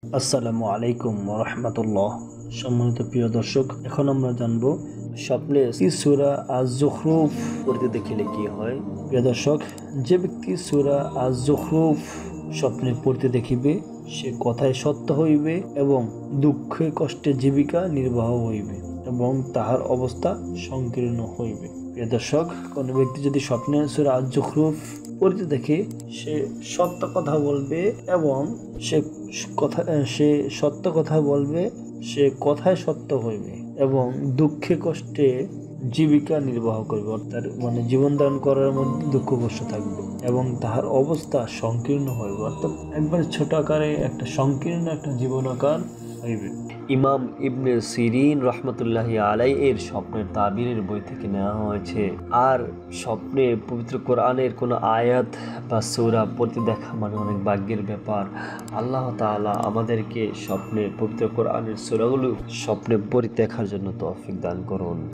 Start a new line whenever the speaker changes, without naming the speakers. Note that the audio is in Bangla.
আসসালামু আলাইকুম রাহমাতুল্লাহ। সম্মানিত প্রিয় দর্শক, এখন আমরা জানব স্বপ্নে সূরা আজ-জুখরুফ পড়তে দেখলে কি হয়। প্রিয় দর্শক, যে ব্যক্তি সূরা আজ-জুখরুফ স্বপ্নে পড়তে দেখিবে সে কথায় সত্য হইবে এবং দুঃখে কষ্টে জীবিকা নির্বাহ হইবে এবং তাহার অবস্থা সংকীর্ণ হইবে। প্রিয় দর্শক, কোনো ব্যক্তি যদি স্বপ্নে সূরা আজ-জুখরুফ পড়তে দেখে সে সত্য কথা বলবে এবং সে সত্য কথা বলবে, সে কথায় সত্য হইবে এবং দুঃখে কষ্টে জীবিকা নির্বাহ করবে, অর্থাৎ জীবন ধারণ করার মধ্যে দুঃখ কষ্ট থাকবে এবং তাহার অবস্থা সংকীর্ণ হইবে, অর্থাৎ একবার ছোট আকারে একটা সংকীর্ণ একটা জীবনাকার হইবে। ইমাম ইবনে সিরিন রহমতুল্লাহি আলাই এর স্বপ্নের তাবিরের বই থেকে নেওয়া হয়েছে। আর স্বপ্নে পবিত্র কোরআনের কোনো আয়াত বা সূরা পড়তে দেখা অনেক ভাগ্যের ব্যাপার। আল্লাহ তাআলা আমাদেরকে স্বপ্নে পবিত্র কোরআনের সূরাগুলো স্বপ্নে পড়তে দেখার জন্য তৌফিক দান করুন।